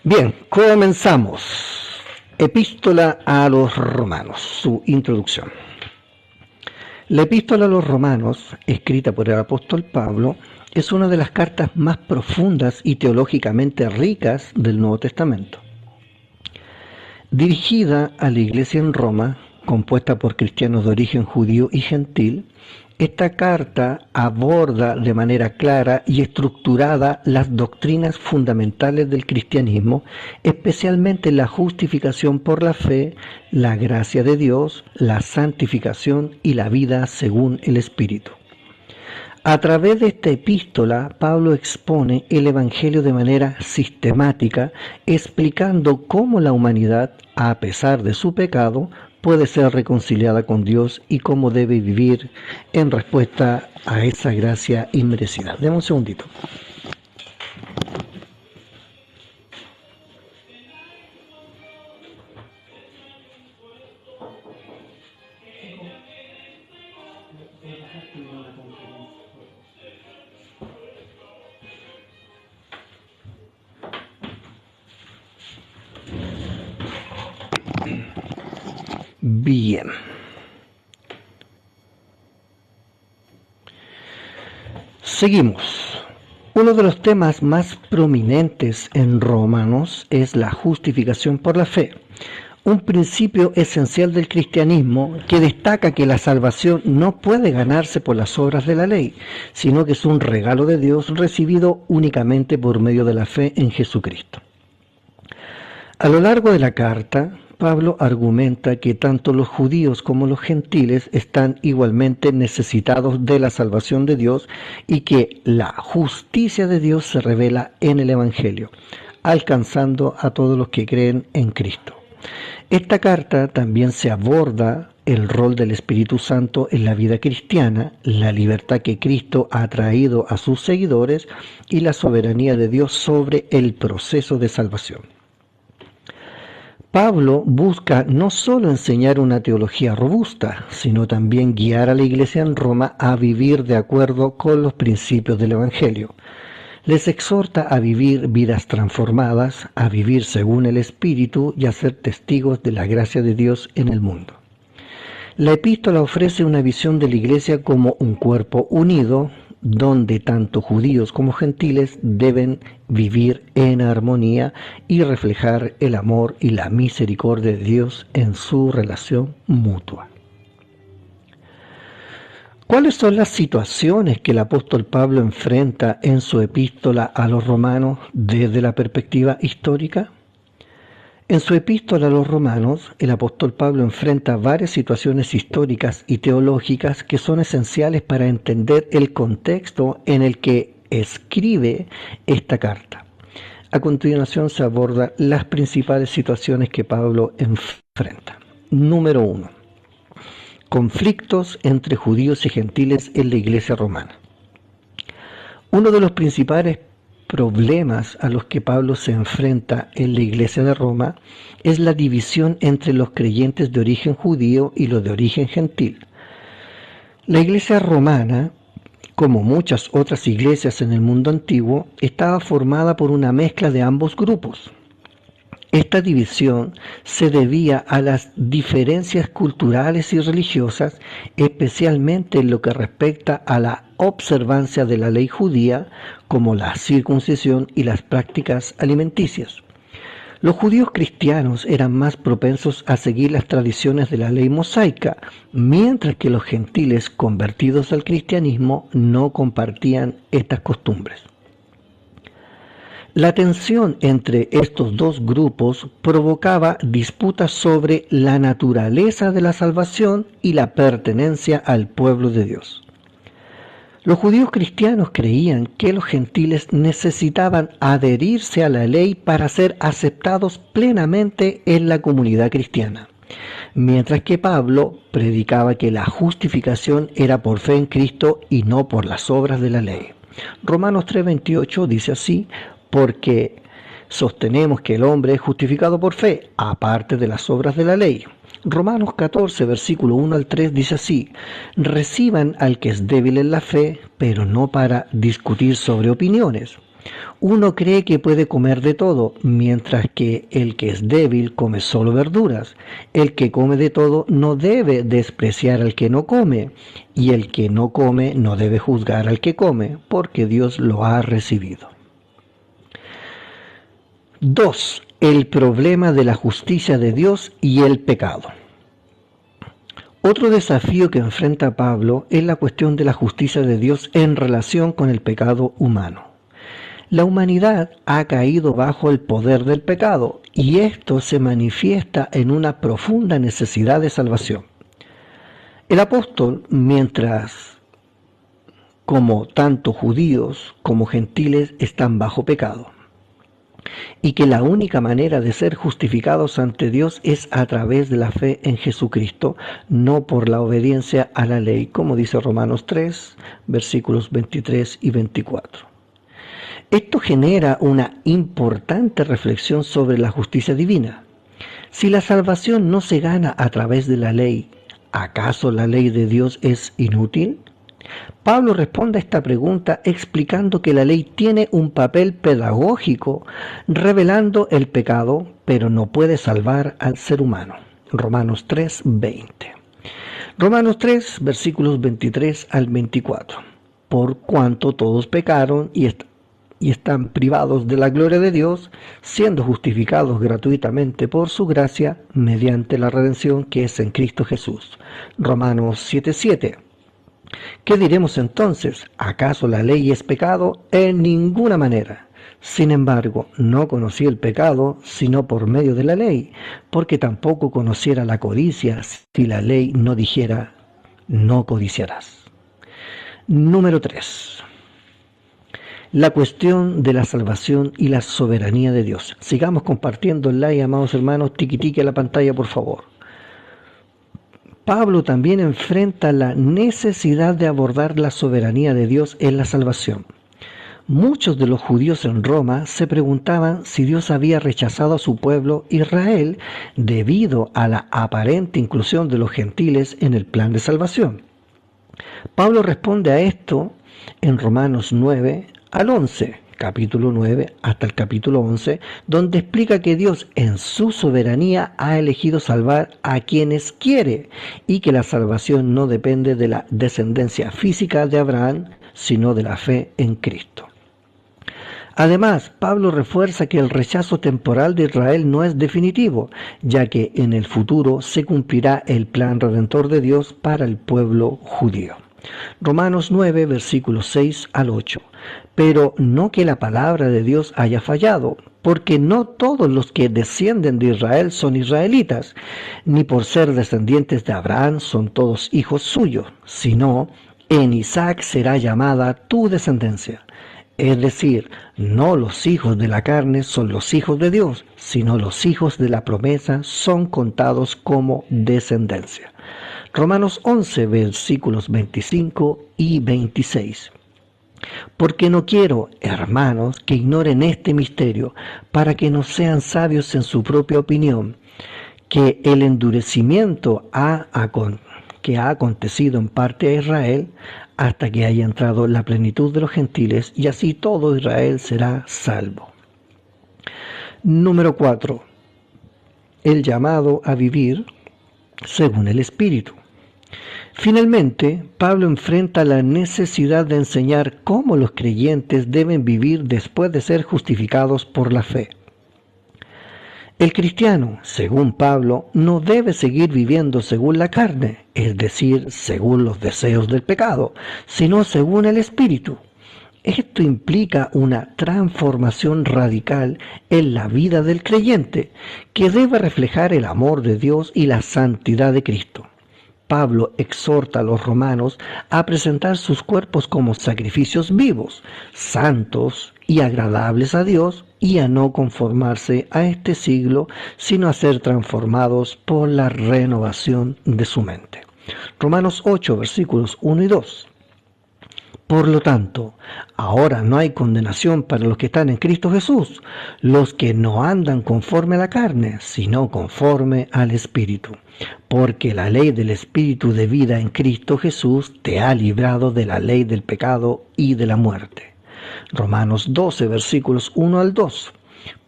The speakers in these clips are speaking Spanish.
Bien, comenzamos. Epístola a los Romanos, su introducción. La Epístola a los Romanos, escrita por el apóstol Pablo, es una de las cartas más profundas y teológicamente ricas del Nuevo Testamento. Dirigida a la iglesia en Roma, compuesta por cristianos de origen judío y gentil, esta carta aborda de manera clara y estructurada las doctrinas fundamentales del cristianismo, especialmente la justificación por la fe, la gracia de Dios, la santificación y la vida según el Espíritu. A través de esta epístola, Pablo expone el Evangelio de manera sistemática, explicando cómo la humanidad, a pesar de su pecado, puede ser reconciliada con Dios y cómo debe vivir en respuesta a esa gracia inmerecida. Deme un segundito. Bien. Seguimos. Uno de los temas más prominentes en Romanos es la justificación por la fe, un principio esencial del cristianismo que destaca que la salvación no puede ganarse por las obras de la ley, sino que es un regalo de Dios recibido únicamente por medio de la fe en Jesucristo. A lo largo de la carta, Pablo argumenta que tanto los judíos como los gentiles están igualmente necesitados de la salvación de Dios y que la justicia de Dios se revela en el Evangelio, alcanzando a todos los que creen en Cristo. Esta carta también se aborda el rol del Espíritu Santo en la vida cristiana, la libertad que Cristo ha traído a sus seguidores y la soberanía de Dios sobre el proceso de salvación. Pablo busca no solo enseñar una teología robusta, sino también guiar a la iglesia en Roma a vivir de acuerdo con los principios del Evangelio. Les exhorta a vivir vidas transformadas, a vivir según el Espíritu y a ser testigos de la gracia de Dios en el mundo. La epístola ofrece una visión de la iglesia como un cuerpo unido, donde tanto judíos como gentiles deben vivir en armonía y reflejar el amor y la misericordia de Dios en su relación mutua. ¿Cuáles son las situaciones que el apóstol Pablo enfrenta en su epístola a los romanos desde la perspectiva histórica? En su epístola a los romanos, el apóstol Pablo enfrenta varias situaciones históricas y teológicas que son esenciales para entender el contexto en el que escribe esta carta. A continuación se abordan las principales situaciones que Pablo enfrenta. Número 1. Conflictos entre judíos y gentiles en la iglesia romana. Uno de los principales problemas a los que Pablo se enfrenta en la iglesia de Roma es la división entre los creyentes de origen judío y los de origen gentil. La iglesia romana, como muchas otras iglesias en el mundo antiguo, estaba formada por una mezcla de ambos grupos. Esta división se debía a las diferencias culturales y religiosas, especialmente en lo que respecta a la observancia de la ley judía, como la circuncisión y las prácticas alimenticias. Los judíos cristianos eran más propensos a seguir las tradiciones de la ley mosaica, mientras que los gentiles convertidos al cristianismo no compartían estas costumbres. La tensión entre estos dos grupos provocaba disputas sobre la naturaleza de la salvación y la pertenencia al pueblo de Dios. Los judíos cristianos creían que los gentiles necesitaban adherirse a la ley para ser aceptados plenamente en la comunidad cristiana, mientras que Pablo predicaba que la justificación era por fe en Cristo y no por las obras de la ley. Romanos 3:28 dice así: porque sostenemos que el hombre es justificado por fe, aparte de las obras de la ley. Romanos 14, versículo 1 al 3 dice así: reciban al que es débil en la fe, pero no para discutir sobre opiniones. Uno cree que puede comer de todo, mientras que el que es débil come solo verduras. El que come de todo no debe despreciar al que no come, y el que no come no debe juzgar al que come, porque Dios lo ha recibido. 2. El problema de la justicia de Dios y el pecado. Otro desafío que enfrenta Pablo es la cuestión de la justicia de Dios en relación con el pecado humano. La humanidad ha caído bajo el poder del pecado y esto se manifiesta en una profunda necesidad de salvación. El apóstol, mientras como tanto judíos como gentiles están bajo pecado, y que la única manera de ser justificados ante Dios es a través de la fe en Jesucristo, no por la obediencia a la ley, como dice Romanos 3, versículos 23 y 24. Esto genera una importante reflexión sobre la justicia divina. Si la salvación no se gana a través de la ley, ¿acaso la ley de Dios es inútil? Pablo responde a esta pregunta explicando que la ley tiene un papel pedagógico, revelando el pecado, pero no puede salvar al ser humano. Romanos 3, 20. Romanos 3, versículos 23 al 24. Por cuanto todos pecaron y están privados de la gloria de Dios, siendo justificados gratuitamente por su gracia mediante la redención que es en Cristo Jesús. Romanos 7:7. ¿Qué diremos entonces? ¿Acaso la ley es pecado? En ninguna manera. Sin embargo, no conocí el pecado sino por medio de la ley, porque tampoco conociera la codicia si la ley no dijera, no codiciarás. Número 3. La cuestión de la salvación y la soberanía de Dios. Sigamos compartiéndola y, amados hermanos, tiqui a la pantalla, por favor. Pablo también enfrenta la necesidad de abordar la soberanía de Dios en la salvación. Muchos de los judíos en Roma se preguntaban si Dios había rechazado a su pueblo Israel debido a la aparente inclusión de los gentiles en el plan de salvación. Pablo responde a esto en Romanos 9 al 11, capítulo 9 hasta el capítulo 11, donde explica que Dios en su soberanía ha elegido salvar a quienes quiere y que la salvación no depende de la descendencia física de Abraham, sino de la fe en Cristo. Además, Pablo refuerza que el rechazo temporal de Israel no es definitivo, ya que en el futuro se cumplirá el plan redentor de Dios para el pueblo judío. Romanos 9, versículos 6 al 8. Pero no que la palabra de Dios haya fallado, porque no todos los que descienden de Israel son israelitas, ni por ser descendientes de Abraham son todos hijos suyos, sino en Isaac será llamada tu descendencia. Es decir, no los hijos de la carne son los hijos de Dios, sino los hijos de la promesa son contados como descendencia. Romanos 11, versículos 25 y 26. Porque no quiero, hermanos, que ignoren este misterio, para que no sean sabios en su propia opinión, que el endurecimiento que ha acontecido en parte a Israel, hasta que haya entrado la plenitud de los gentiles, y así todo Israel será salvo. Número 4. El llamado a vivir según el Espíritu. Finalmente, Pablo enfrenta la necesidad de enseñar cómo los creyentes deben vivir después de ser justificados por la fe. El cristiano, según Pablo, no debe seguir viviendo según la carne, es decir, según los deseos del pecado, sino según el Espíritu. Esto implica una transformación radical en la vida del creyente, que debe reflejar el amor de Dios y la santidad de Cristo. Pablo exhorta a los romanos a presentar sus cuerpos como sacrificios vivos, santos y agradables a Dios, y a no conformarse a este siglo, sino a ser transformados por la renovación de su mente. Romanos 8, versículos 1 y 2. Por lo tanto, ahora no hay condenación para los que están en Cristo Jesús, los que no andan conforme a la carne, sino conforme al Espíritu. Porque la ley del Espíritu de vida en Cristo Jesús te ha librado de la ley del pecado y de la muerte. Romanos 12, versículos 1 al 2.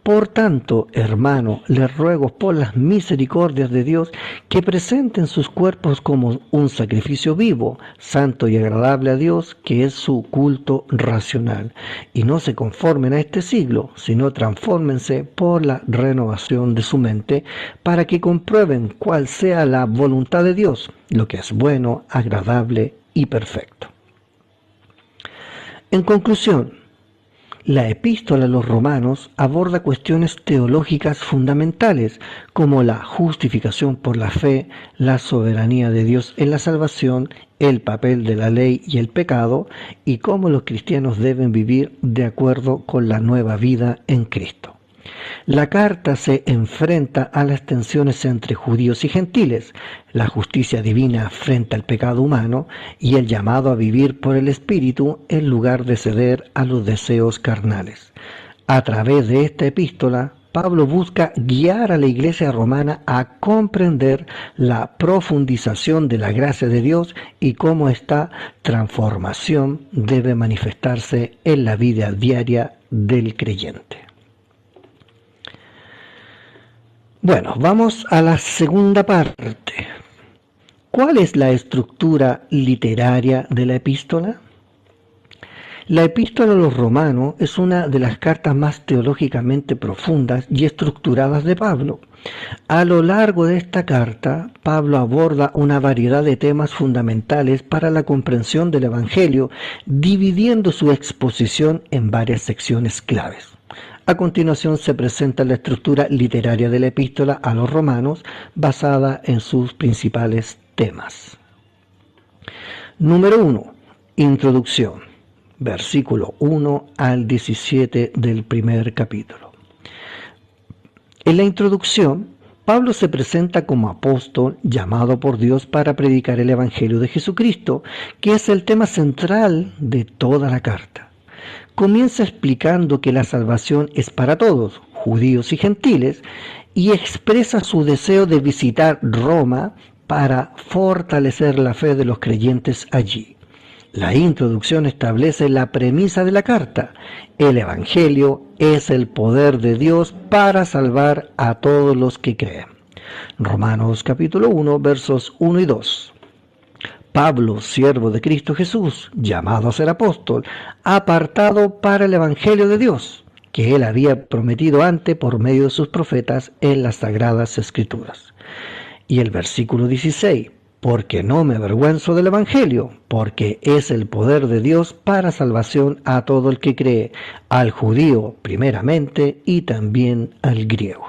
Por tanto, hermano, les ruego por las misericordias de Dios que presenten sus cuerpos como un sacrificio vivo, santo y agradable a Dios, que es su culto racional. Y no se conformen a este siglo, sino transfórmense por la renovación de su mente, para que comprueben cuál sea la voluntad de Dios, lo que es bueno, agradable y perfecto. En conclusión, la epístola a los romanos aborda cuestiones teológicas fundamentales como la justificación por la fe, la soberanía de Dios en la salvación, el papel de la ley y el pecado, y cómo los cristianos deben vivir de acuerdo con la nueva vida en Cristo. La carta se enfrenta a las tensiones entre judíos y gentiles, la justicia divina frente al pecado humano y el llamado a vivir por el Espíritu en lugar de ceder a los deseos carnales. A través de esta epístola, Pablo busca guiar a la iglesia romana a comprender la profundización de la gracia de Dios y cómo esta transformación debe manifestarse en la vida diaria del creyente. Bueno, vamos a la segunda parte. ¿Cuál es la estructura literaria de la epístola? La epístola a los romanos es una de las cartas más teológicamente profundas y estructuradas de Pablo. A lo largo de esta carta, Pablo aborda una variedad de temas fundamentales para la comprensión del Evangelio, dividiendo su exposición en varias secciones claves. A continuación se presenta la estructura literaria de la epístola a los romanos, basada en sus principales temas. Número 1. Introducción. Versículo 1 al 17 del primer capítulo. En la introducción, Pablo se presenta como apóstol llamado por Dios para predicar el Evangelio de Jesucristo, que es el tema central de toda la carta. Comienza explicando que la salvación es para todos, judíos y gentiles, y expresa su deseo de visitar Roma para fortalecer la fe de los creyentes allí. La introducción establece la premisa de la carta: el Evangelio es el poder de Dios para salvar a todos los que creen. Romanos capítulo 1, versos 1 y 2. Pablo, siervo de Cristo Jesús, llamado a ser apóstol, apartado para el Evangelio de Dios, que él había prometido antes por medio de sus profetas en las Sagradas Escrituras. Y el versículo 16, porque no me avergüenzo del Evangelio, porque es el poder de Dios para salvación a todo el que cree, al judío primeramente y también al griego.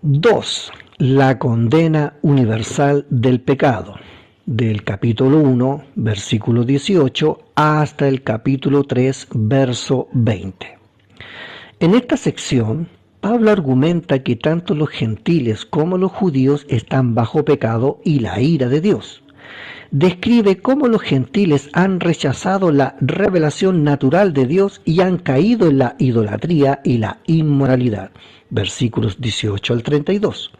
2. La condena universal del pecado, del capítulo 1, versículo 18, hasta el capítulo 3, verso 20. En esta sección, Pablo argumenta que tanto los gentiles como los judíos están bajo pecado y la ira de Dios. Describe cómo los gentiles han rechazado la revelación natural de Dios y han caído en la idolatría y la inmoralidad, versículos 18 al 32.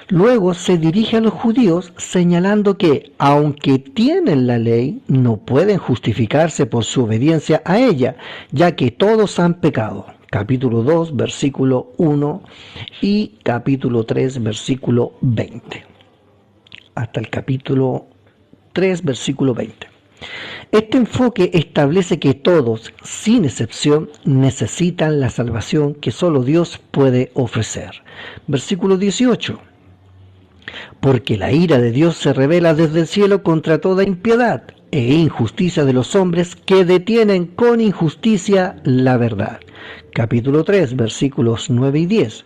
Luego se dirige a los judíos señalando que, aunque tienen la ley, no pueden justificarse por su obediencia a ella, ya que todos han pecado. Capítulo 2, versículo 1 y capítulo 3, versículo 20. Hasta el capítulo 3, versículo 20. Este enfoque establece que todos, sin excepción, necesitan la salvación que solo Dios puede ofrecer. Versículo 18. Porque la ira de Dios se revela desde el cielo contra toda impiedad e injusticia de los hombres que detienen con injusticia la verdad. Capítulo 3, versículos 9 y 10.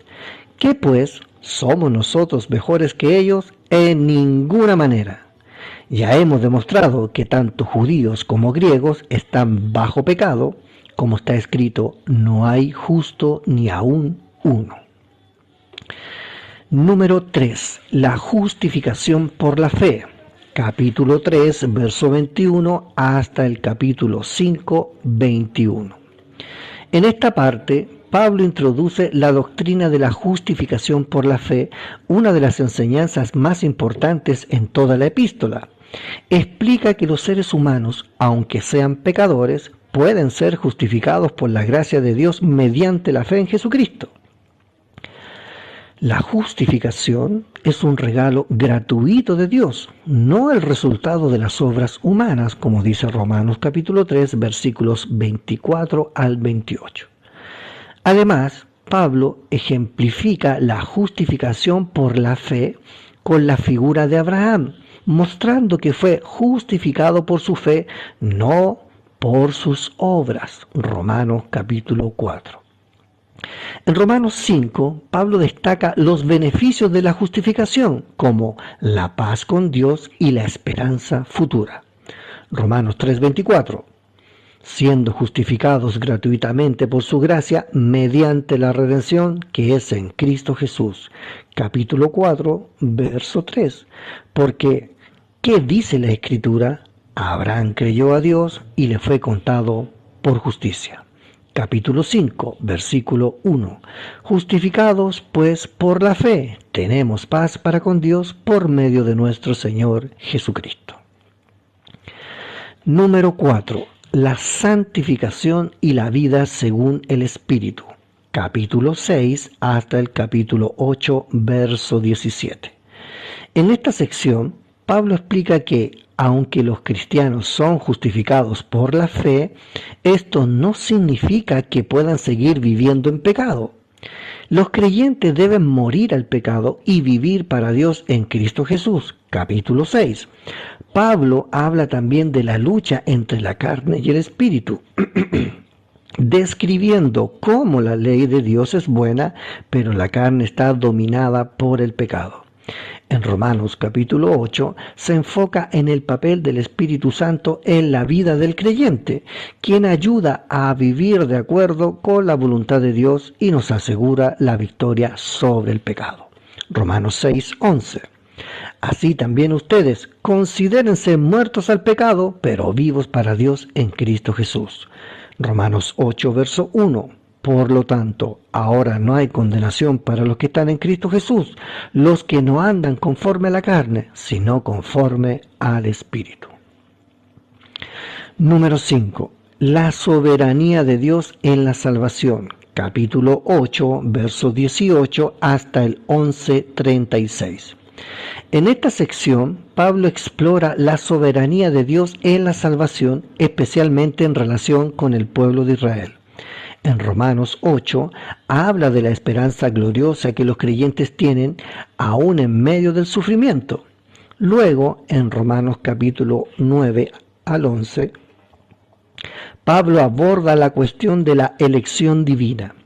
¿Qué pues? ¿Somos nosotros mejores que ellos? En ninguna manera. Ya hemos demostrado que tanto judíos como griegos están bajo pecado, como está escrito, no hay justo ni aún uno. Número 3. La justificación por la fe. Capítulo 3, verso 21 hasta el capítulo 5, 21. En esta parte, Pablo introduce la doctrina de la justificación por la fe, una de las enseñanzas más importantes en toda la epístola. Explica que los seres humanos, aunque sean pecadores, pueden ser justificados por la gracia de Dios mediante la fe en Jesucristo. La justificación es un regalo gratuito de Dios, no el resultado de las obras humanas, como dice Romanos capítulo 3, versículos 24 al 28. Además, Pablo ejemplifica la justificación por la fe con la figura de Abraham, mostrando que fue justificado por su fe, no por sus obras. Romanos capítulo 4. En Romanos 5, Pablo destaca los beneficios de la justificación, como la paz con Dios y la esperanza futura. Romanos 3:24. Siendo justificados gratuitamente por su gracia mediante la redención que es en Cristo Jesús. Capítulo 4, verso 3. Porque, ¿qué dice la Escritura? Abraham creyó a Dios y le fue contado por justicia. Capítulo 5, versículo 1. Justificados pues por la fe, tenemos paz para con Dios por medio de nuestro Señor Jesucristo. Número 4. La santificación y la vida según el Espíritu. Capítulo 6 hasta el capítulo 8, verso 17. En esta sección, Pablo explica que, aunque los cristianos son justificados por la fe, esto no significa que puedan seguir viviendo en pecado. Los creyentes deben morir al pecado y vivir para Dios en Cristo Jesús. Capítulo 6. Pablo habla también de la lucha entre la carne y el espíritu, describiendo cómo la ley de Dios es buena, pero la carne está dominada por el pecado. En Romanos capítulo 8 se enfoca en el papel del Espíritu Santo en la vida del creyente, quien ayuda a vivir de acuerdo con la voluntad de Dios y nos asegura la victoria sobre el pecado. Romanos 6:11. Así también ustedes considérense muertos al pecado, pero vivos para Dios en Cristo Jesús. Romanos 8, verso 1. Por lo tanto, ahora no hay condenación para los que están en Cristo Jesús, los que no andan conforme a la carne, sino conforme al Espíritu. Número 5. La soberanía de Dios en la salvación. Capítulo 8, verso 18 hasta el 11:36. En esta sección, Pablo explora la soberanía de Dios en la salvación, especialmente en relación con el pueblo de Israel. En Romanos 8 habla de la esperanza gloriosa que los creyentes tienen aún en medio del sufrimiento. Luego, en Romanos capítulo 9 al 11, Pablo aborda la cuestión de la elección divina,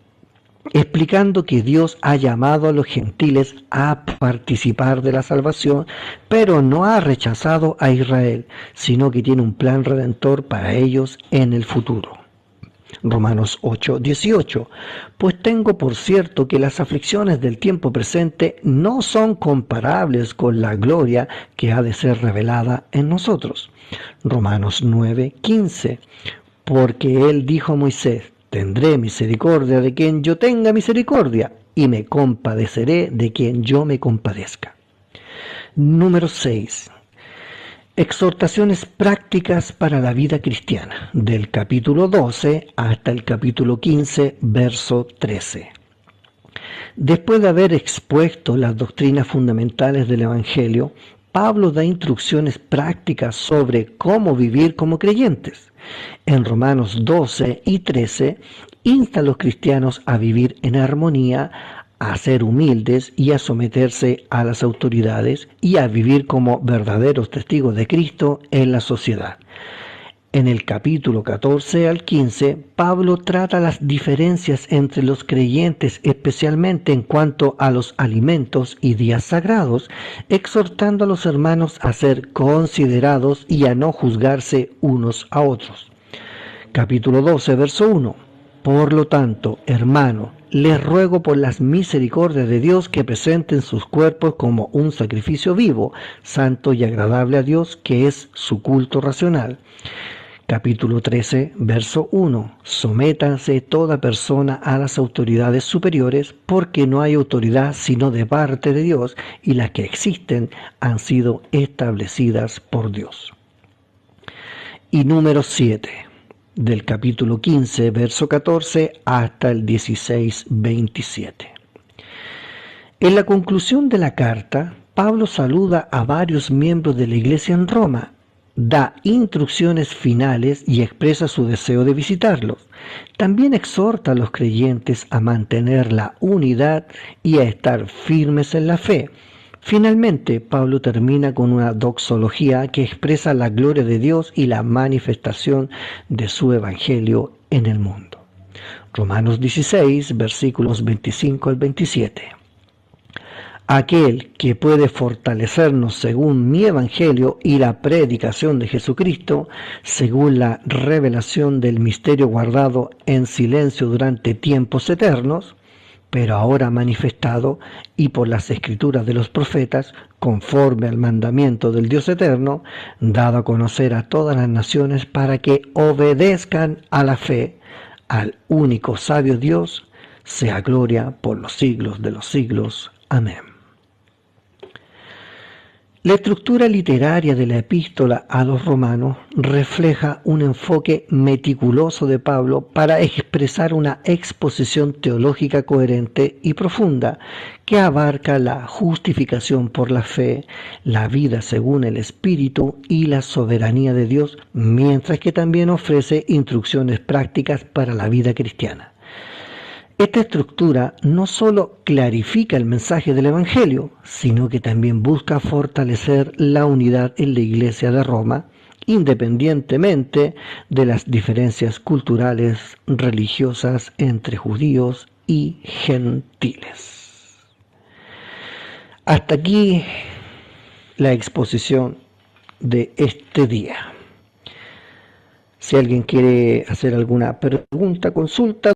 explicando que Dios ha llamado a los gentiles a participar de la salvación, pero no ha rechazado a Israel, sino que tiene un plan redentor para ellos en el futuro. Romanos 8:18. Pues tengo por cierto que las aflicciones del tiempo presente no son comparables con la gloria que ha de ser revelada en nosotros. Romanos 9:15. Porque él dijo a Moisés: tendré misericordia de quien yo tenga misericordia, y me compadeceré de quien yo me compadezca. Número 6. Exhortaciones prácticas para la vida cristiana, del capítulo 12 hasta el capítulo 15, verso 13. Después de haber expuesto las doctrinas fundamentales del Evangelio, Pablo da instrucciones prácticas sobre cómo vivir como creyentes. En Romanos 12 y 13, insta a los cristianos a vivir en armonía, a ser humildes y a someterse a las autoridades y a vivir como verdaderos testigos de Cristo en la sociedad. En el capítulo 14 al 15, Pablo trata las diferencias entre los creyentes, especialmente en cuanto a los alimentos y días sagrados, exhortando a los hermanos a ser considerados y a no juzgarse unos a otros. Capítulo 12, verso 1. Por lo tanto, hermano, les ruego por las misericordias de Dios que presenten sus cuerpos como un sacrificio vivo, santo y agradable a Dios, que es su culto racional. Capítulo 13, verso 1. Sométanse toda persona a las autoridades superiores, porque no hay autoridad sino de parte de Dios, y las que existen han sido establecidas por Dios. Y número 7, del capítulo 15, verso 14, hasta el 16, 27. En la conclusión de la carta, Pablo saluda a varios miembros de la iglesia en Roma, da instrucciones finales y expresa su deseo de visitarlos. También exhorta a los creyentes a mantener la unidad y a estar firmes en la fe. Finalmente, Pablo termina con una doxología que expresa la gloria de Dios y la manifestación de su evangelio en el mundo. Romanos 16, versículos 25 al 27. Aquel que puede fortalecernos según mi evangelio y la predicación de Jesucristo, según la revelación del misterio guardado en silencio durante tiempos eternos, pero ahora manifestado y por las escrituras de los profetas, conforme al mandamiento del Dios eterno, dado a conocer a todas las naciones para que obedezcan a la fe, al único sabio Dios, sea gloria por los siglos de los siglos. Amén. La estructura literaria de la epístola a los romanos refleja un enfoque meticuloso de Pablo para expresar una exposición teológica coherente y profunda que abarca la justificación por la fe, la vida según el Espíritu y la soberanía de Dios, mientras que también ofrece instrucciones prácticas para la vida cristiana. Esta estructura no solo clarifica el mensaje del Evangelio, sino que también busca fortalecer la unidad en la Iglesia de Roma, independientemente de las diferencias culturales, religiosas entre judíos y gentiles. Hasta aquí la exposición de este día. Si alguien quiere hacer alguna pregunta, consulta,